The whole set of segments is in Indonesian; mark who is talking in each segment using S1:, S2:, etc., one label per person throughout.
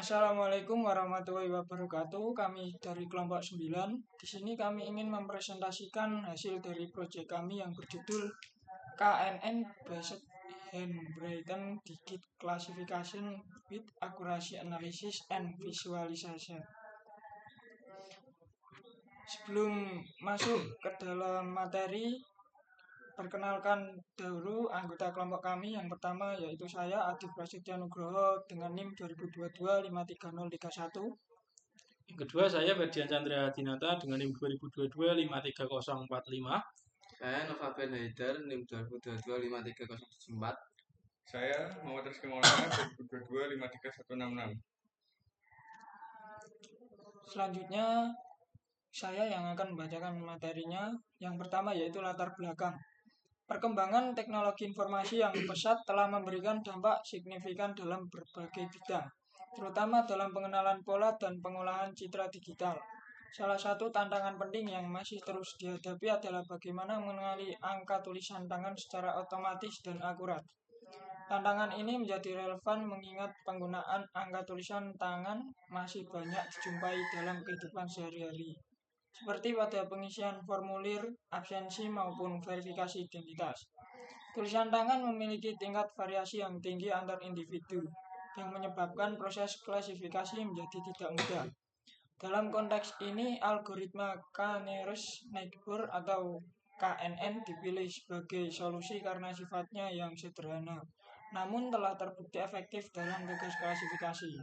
S1: Assalamualaikum warahmatullahi wabarakatuh. Kami dari kelompok 9. Di sini kami ingin mempresentasikan hasil dari proyek kami yang berjudul KNN Based Handwritten Digit Classification with Accuracy Analysis and Visualization. Sebelum masuk ke dalam materi, perkenalkan dahulu anggota kelompok kami. Yang pertama yaitu saya, Adib Prasetya Nugroho, dengan NIM 2022-530331.
S2: Yang kedua, saya Ferdian Chandra Dinata dengan NIM 2022-53045.
S3: Saya Novaben Haidar, NIM 2022-53074.
S4: Saya Muhammad Rizky Maulana, 2022-53166.
S1: Selanjutnya, saya yang akan membacakan materinya. Yang pertama yaitu latar belakang. Perkembangan teknologi informasi yang pesat telah memberikan dampak signifikan dalam berbagai bidang, terutama dalam pengenalan pola dan pengolahan citra digital. Salah satu tantangan penting yang masih terus dihadapi adalah bagaimana mengenali angka tulisan tangan secara otomatis dan akurat. Tantangan ini menjadi relevan mengingat penggunaan angka tulisan tangan masih banyak dijumpai dalam kehidupan sehari-hari, seperti pada pengisian formulir, absensi, maupun verifikasi identitas. Tulisan tangan memiliki tingkat variasi yang tinggi antar individu, yang menyebabkan proses klasifikasi menjadi tidak mudah. Dalam konteks ini, algoritma K-nearest-neighbor atau KNN dipilih sebagai solusi karena sifatnya yang sederhana, namun telah terbukti efektif dalam tugas klasifikasi.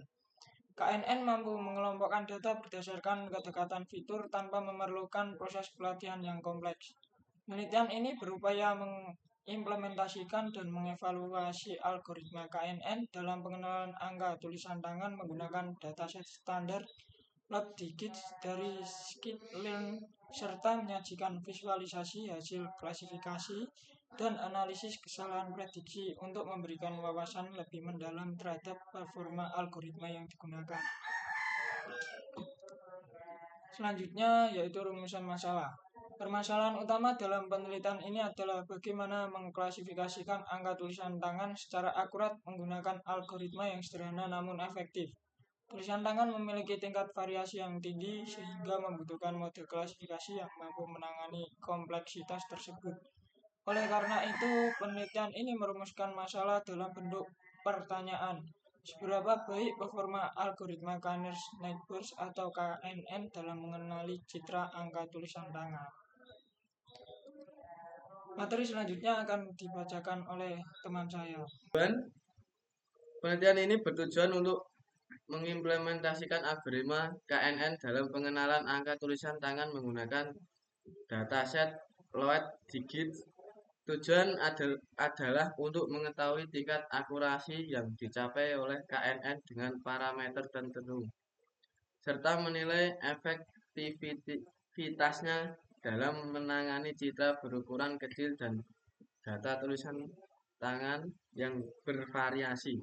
S1: KNN mampu mengelompokkan data berdasarkan kedekatan fitur tanpa memerlukan proses pelatihan yang kompleks. Penelitian ini berupaya mengimplementasikan dan mengevaluasi algoritma KNN dalam pengenalan angka tulisan tangan menggunakan dataset standar lot digit dari scikit-learn serta menyajikan visualisasi hasil klasifikasi dan analisis kesalahan prediksi untuk memberikan wawasan lebih mendalam terhadap performa algoritma yang digunakan. Selanjutnya yaitu rumusan masalah. Permasalahan utama dalam penelitian ini adalah bagaimana mengklasifikasikan angka tulisan tangan secara akurat menggunakan algoritma yang sederhana namun efektif. Tulisan tangan memiliki tingkat variasi yang tinggi sehingga membutuhkan model klasifikasi yang mampu menangani kompleksitas tersebut. Oleh karena itu, penelitian ini merumuskan masalah dalam bentuk pertanyaan. Seberapa baik performa algoritma K-nearest-neighbor atau KNN dalam mengenali citra angka tulisan tangan? Materi selanjutnya akan dibacakan oleh teman saya.
S3: Penelitian ini bertujuan untuk mengimplementasikan algoritma KNN dalam pengenalan angka tulisan tangan menggunakan dataset lot digit. Tujuan adalah untuk mengetahui tingkat akurasi yang dicapai oleh KNN dengan parameter tertentu, serta menilai efektivitasnya dalam menangani citra berukuran kecil dan data tulisan tangan yang bervariasi.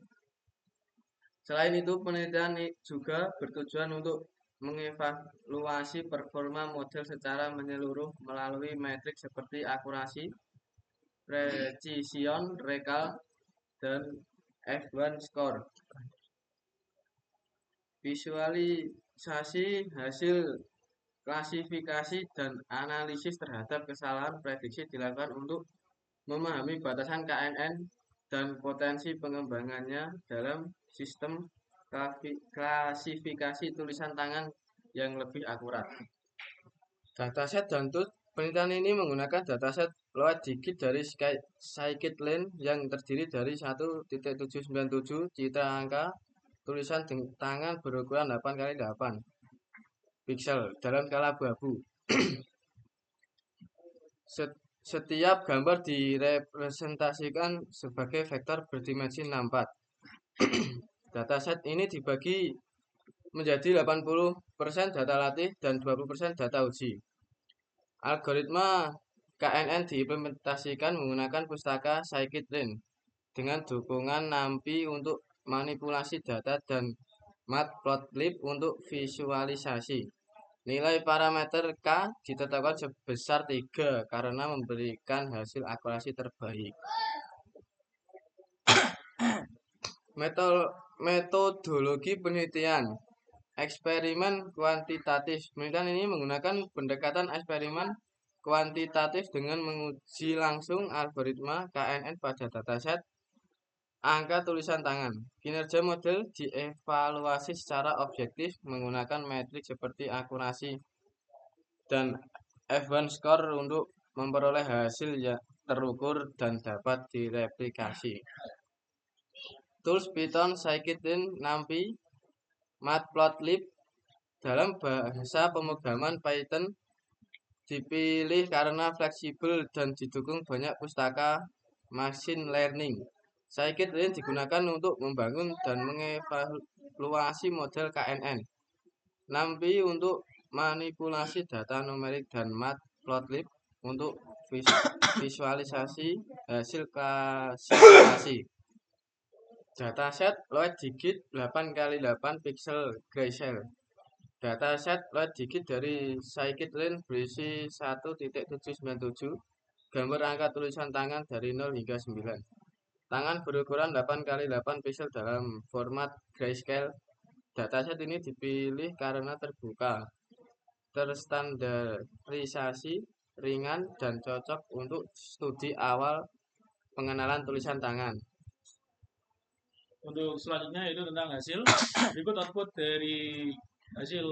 S3: Selain itu, penelitian juga bertujuan untuk mengevaluasi performa model secara menyeluruh melalui metrik seperti akurasi, precision, recall, dan F1 score. Visualisasi hasil klasifikasi dan analisis terhadap kesalahan prediksi dilakukan untuk memahami batasan KNN dan potensi pengembangannya dalam sistem klasifikasi tulisan tangan yang lebih akurat. Dataset dan tools. Penelitian ini menggunakan dataset lot digit dari scikit-learn yang terdiri dari 1.797 citra angka tulisan tangan berukuran 8x8 pixel dalam skala abu-abu. Setiap gambar direpresentasikan sebagai vektor berdimensi 64. Dataset ini dibagi menjadi 80% data latih dan 20% data uji. Algoritma KNN diimplementasikan menggunakan pustaka scikit-learn dengan dukungan NumPy untuk manipulasi data dan matplotlib untuk visualisasi. Nilai parameter K ditetapkan sebesar 3 karena memberikan hasil akurasi terbaik. Metodologi penelitian. Eksperimen kuantitatif. Penelitian ini menggunakan pendekatan eksperimen kuantitatif dengan menguji langsung algoritma KNN pada dataset angka tulisan tangan. Kinerja model dievaluasi secara objektif menggunakan metrik seperti akurasi dan F1 score untuk memperoleh hasil yang terukur dan dapat direplikasi. Tools Python, Scikit-learn, NumPy, Matplotlib. Dalam bahasa pemrograman Python dipilih karena fleksibel dan didukung banyak pustaka machine learning. Scikit-learn digunakan untuk membangun dan mengevaluasi model KNN. NumPy untuk manipulasi data numerik dan Matplotlib untuk visualisasi hasil klasifikasi. Dataset Lloyd Digit 8x8 pixel Grayscale. Dataset Lloyd Digit dari Scikit-learn berisi 1.797 gambar angka tulisan tangan dari 0 hingga 9. Tangan berukuran 8x8 pixel dalam format Grayscale. Dataset ini dipilih karena terbuka, terstandarisasi, ringan, dan cocok untuk studi awal pengenalan tulisan tangan.
S2: Untuk selanjutnya itu tentang hasil. Berikut output dari hasil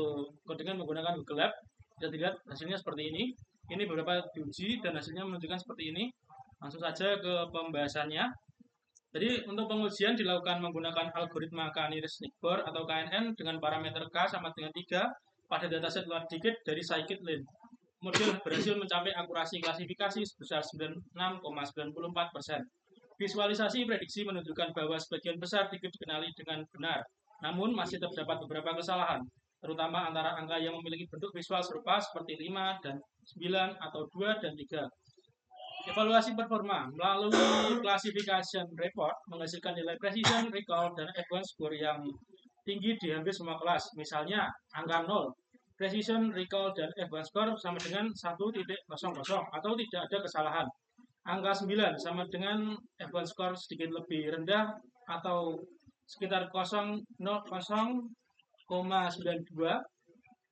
S2: codingan menggunakan Google Lab. Bisa dilihat hasilnya seperti ini. Ini beberapa diuji dan hasilnya menunjukkan seperti ini. Langsung saja ke pembahasannya. Jadi untuk pengujian dilakukan menggunakan algoritma K-nearest-next-bor atau KNN dengan parameter K sama dengan 3 pada dataset Lloyd Digit dari Scikit-learn. Model berhasil mencapai akurasi klasifikasi sebesar 96,94%. Visualisasi prediksi menunjukkan bahwa sebagian besar Digit dikenali dengan benar, namun masih terdapat beberapa kesalahan, terutama antara angka yang memiliki bentuk visual serupa seperti 5 dan 9 atau 2 dan 3. Evaluasi performa melalui classification report menghasilkan nilai precision, recall, dan F1 score yang tinggi di hampir semua kelas. Misalnya, angka 0, precision, recall, dan F1 score sama dengan 1.00 atau tidak ada kesalahan. Angka 9 sama dengan F1 score sedikit lebih rendah atau sekitar 0,92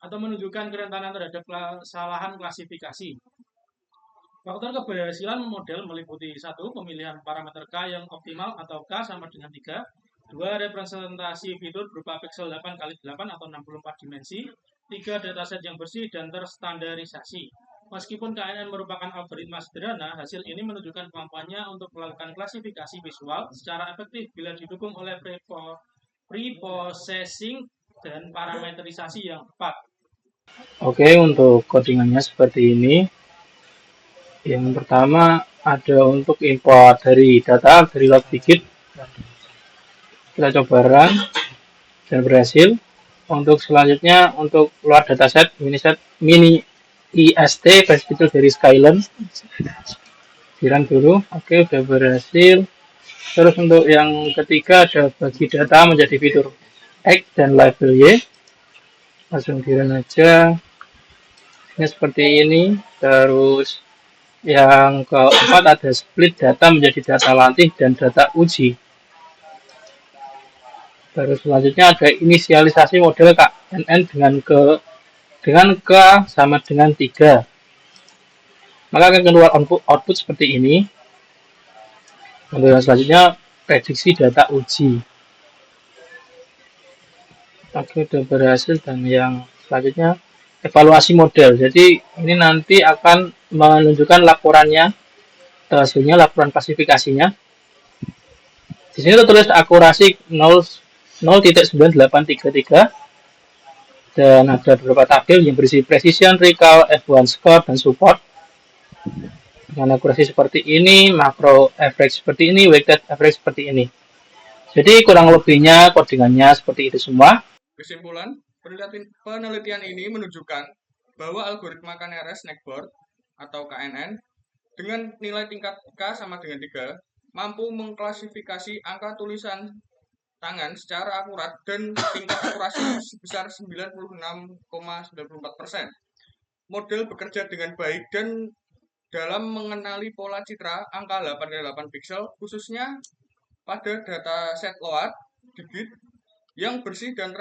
S2: atau menunjukkan kerentanan terhadap kesalahan klasifikasi. Faktor keberhasilan model meliputi 1. Pemilihan parameter K yang optimal atau K sama dengan 3. 2. Representasi fitur berupa pixel 8x8 atau 64 dimensi. 3. Dataset yang bersih dan terstandarisasi. Meskipun KNN merupakan algoritma sederhana, hasil ini menunjukkan kemampuannya untuk melakukan klasifikasi visual secara efektif bila didukung oleh preprocessing dan parameterisasi yang tepat.
S1: Oke, untuk codingannya seperti ini. Yang pertama ada untuk import dari data dari Lloyd Digit. Kita coba run dan berhasil. Untuk selanjutnya untuk keluar dataset mini IST versi kecil dari Skylern. Di run dulu. Oke, sudah berhasil. Terus untuk yang ketiga ada bagi data menjadi fitur X dan label Y. Langsung di run aja. Ini seperti ini. Terus yang keempat ada split data menjadi data latih dan data uji. Terus selanjutnya ada inisialisasi model KNN dengan K sama dengan 3. Maka akan keluar output seperti ini. Kemudian selanjutnya prediksi data uji. Oke, sudah berhasil. Dan yang selanjutnya evaluasi model. Jadi ini nanti akan menunjukkan laporannya, hasilnya, laporan klasifikasinya. Di sini tertulis akurasi 0.9833 dan ada beberapa tabel yang berisi precision, recall, F1 score, dan support. Dengan akurasi seperti ini, makro average seperti ini, weighted average seperti ini. Jadi kurang lebihnya codingannya seperti itu semua.
S4: Kesimpulan, penelitian ini menunjukkan bahwa algoritma K-nearest-next-bor atau KNN dengan nilai tingkat K sama dengan 3 mampu mengklasifikasi angka tulisan tangan secara akurat dan tingkat akurasi sebesar 96,94%. Model bekerja dengan baik dan dalam mengenali pola citra angka 8x8 pixel khususnya pada dataset Lloyd digit yang bersih dan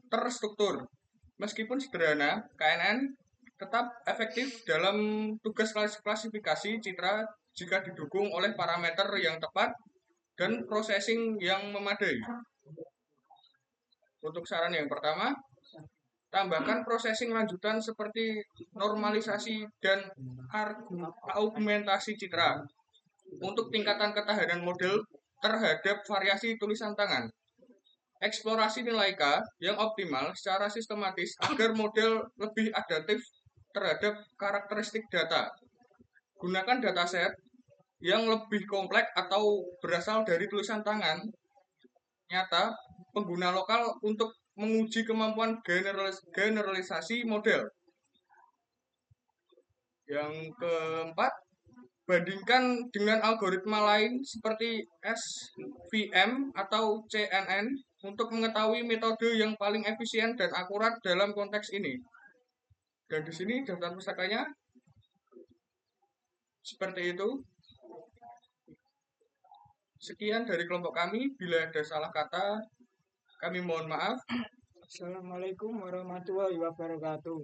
S4: terstruktur. Meskipun sederhana, KNN tetap efektif dalam tugas klasifikasi citra jika didukung oleh parameter yang tepat dan processing yang memadai. Untuk saran yang pertama, tambahkan processing lanjutan seperti normalisasi dan augmentasi citra untuk tingkatan ketahanan model terhadap variasi tulisan tangan. Eksplorasi nilai K yang optimal secara sistematis agar model lebih adaptif terhadap karakteristik data. Gunakan dataset yang lebih kompleks atau berasal dari tulisan tangan nyata pengguna lokal untuk menguji kemampuan generalisasi model. Yang keempat, bandingkan dengan algoritma lain seperti SVM atau CNN untuk mengetahui metode yang paling efisien dan akurat dalam konteks ini. Dan di sini daftar pustakanya seperti itu. Sekian dari kelompok kami. Bila ada salah kata, kami mohon maaf.
S1: Assalamualaikum warahmatullahi wabarakatuh.